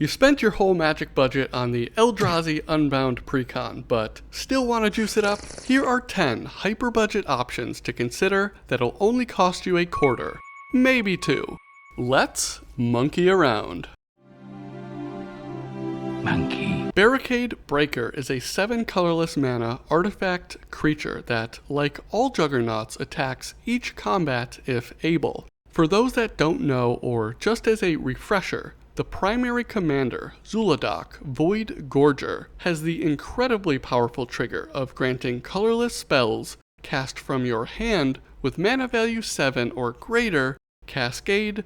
You spent your whole Magic budget on the Eldrazi Unbound Precon, but still want to juice it up? Here are 10 hyper-budget options to consider that'll only cost you a quarter, maybe two. Let's monkey around. Monkey. Barricade Breaker is a 7 colorless mana artifact creature that, like all juggernauts, attacks each combat if able. For those that don't know, or just as a refresher, the primary commander, Zuladak, Void Gorger, has the incredibly powerful trigger of granting colorless spells cast from your hand with mana value 7 or greater, Cascade.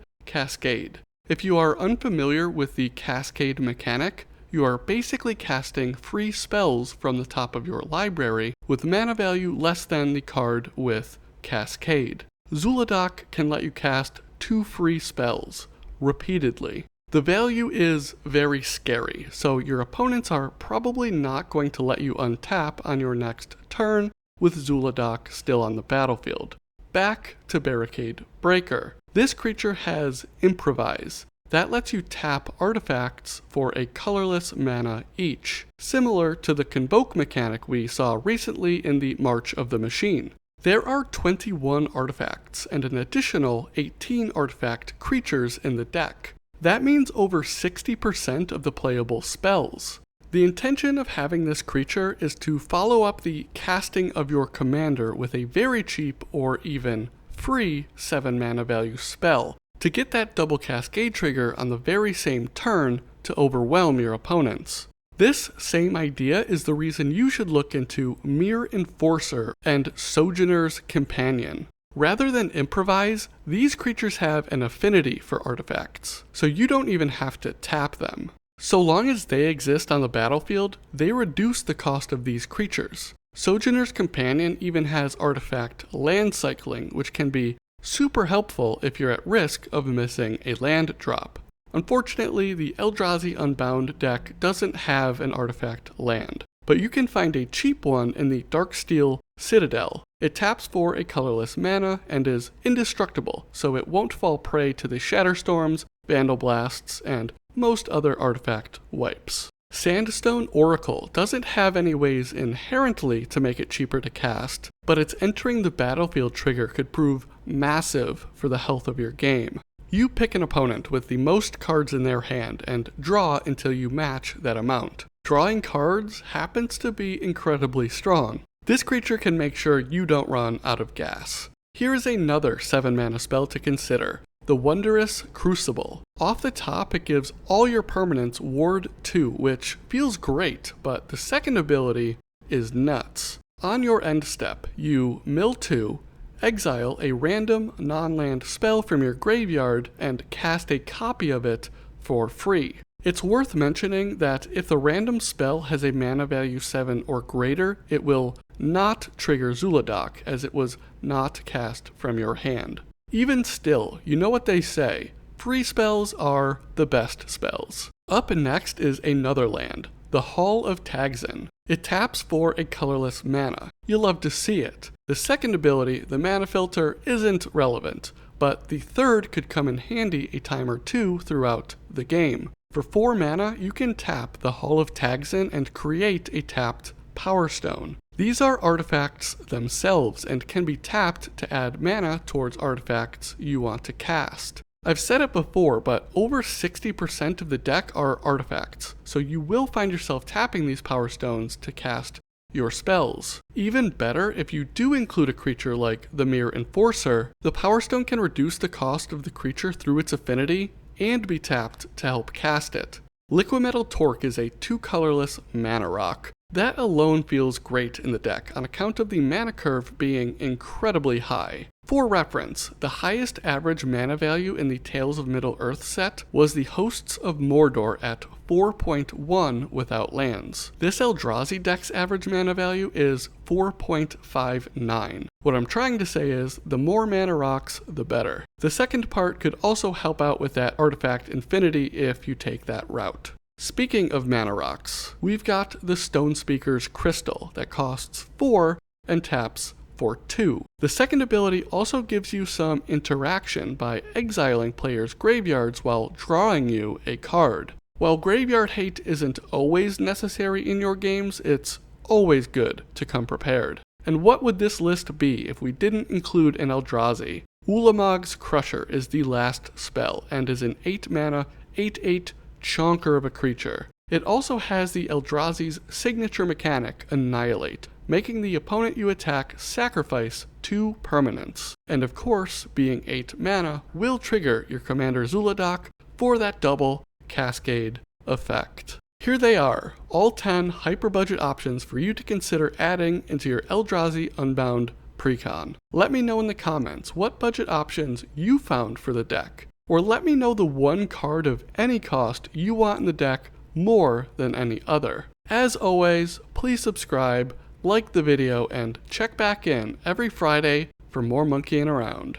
If you are unfamiliar with the Cascade mechanic, you are basically casting free spells from the top of your library with mana value less than the card with Cascade. Zuladak can let you cast 2 free spells repeatedly. The value is very scary, so your opponents are probably not going to let you untap on your next turn with Zuladak still on the battlefield. Back to Barricade Breaker. This creature has Improvise. That lets you tap artifacts for a colorless mana each, similar to the Convoke mechanic we saw recently in the March of the Machine. There are 21 artifacts and an additional 18 artifact creatures in the deck. That means over 60% of the playable spells. The intention of having this creature is to follow up the casting of your commander with a very cheap or even free 7 mana value spell to get that double cascade trigger on the very same turn to overwhelm your opponents. This same idea is the reason you should look into Mere Enforcer and Sojourner's Companion. Rather than Improvise, these creatures have an affinity for artifacts, so you don't even have to tap them. So long as they exist on the battlefield, they reduce the cost of these creatures. Sojourner's Companion even has artifact land cycling, which can be super helpful if you're at risk of missing a land drop. Unfortunately, the Eldrazi Unbound deck doesn't have an artifact land, but you can find a cheap one in the Darksteel Citadel. It taps for a colorless mana and is indestructible, so it won't fall prey to the Shatterstorms, Vandal Blasts, and most other artifact wipes. Sandstone Oracle doesn't have any ways inherently to make it cheaper to cast, but its entering the battlefield trigger could prove massive for the health of your game. You pick an opponent with the most cards in their hand and draw until you match that amount. Drawing cards happens to be incredibly strong. This creature can make sure you don't run out of gas. Here is another 7 mana spell to consider, the Wondrous Crucible. Off the top, it gives all your permanents Ward 2, which feels great, but the second ability is nuts. On your end step, you mill 2, exile a random non-land spell from your graveyard, and cast a copy of it for free. It's worth mentioning that if the random spell has a mana value 7 or greater, it will not trigger Zuladak, as it was not cast from your hand. Even still, you know what they say, free spells are the best spells. Up next is another land, the Hall of Tagzin. It taps for a colorless mana. You'll love to see it. The second ability, the mana filter, isn't relevant, but the third could come in handy a time or two throughout the game. For 4 mana, you can tap the Hall of Tagzin and create a tapped Power Stone. These are artifacts themselves and can be tapped to add mana towards artifacts you want to cast. I've said it before, but over 60% of the deck are artifacts, so you will find yourself tapping these Power Stones to cast your spells. Even better, if you do include a creature like the Mere Enforcer, the Power Stone can reduce the cost of the creature through its affinity and be tapped to help cast it. Liquimetal Torque is a 2 colorless mana rock. That alone feels great in the deck on account of the mana curve being incredibly high. For reference, the highest average mana value in the Tales of Middle-earth set was the Hosts of Mordor at 4.1 without lands. This Eldrazi deck's average mana value is 4.59. What I'm trying to say is, the more mana rocks, the better. The second part could also help out with that artifact infinity if you take that route. Speaking of mana rocks, we've got the Stone Speaker's Crystal that costs 4 and taps for 2. The second ability also gives you some interaction by exiling players' graveyards while drawing you a card. While Graveyard Hate isn't always necessary in your games, it's always good to come prepared. And what would this list be if we didn't include an Eldrazi? Ulamog's Crusher is the last spell and is an 8 mana, 8/8 chonker of a creature. It also has the Eldrazi's signature mechanic, Annihilate, making the opponent you attack sacrifice 2 permanents. And of course, being 8 mana will trigger your Commander Zuladoc for that double cascade effect. Here they are, all 10 hyper-budget options for you to consider adding into your Eldrazi Unbound Precon. Let me know in the comments what budget options you found for the deck, or let me know the one card of any cost you want in the deck more than any other. As always, please subscribe, like the video, and check back in every Friday for more monkeying around.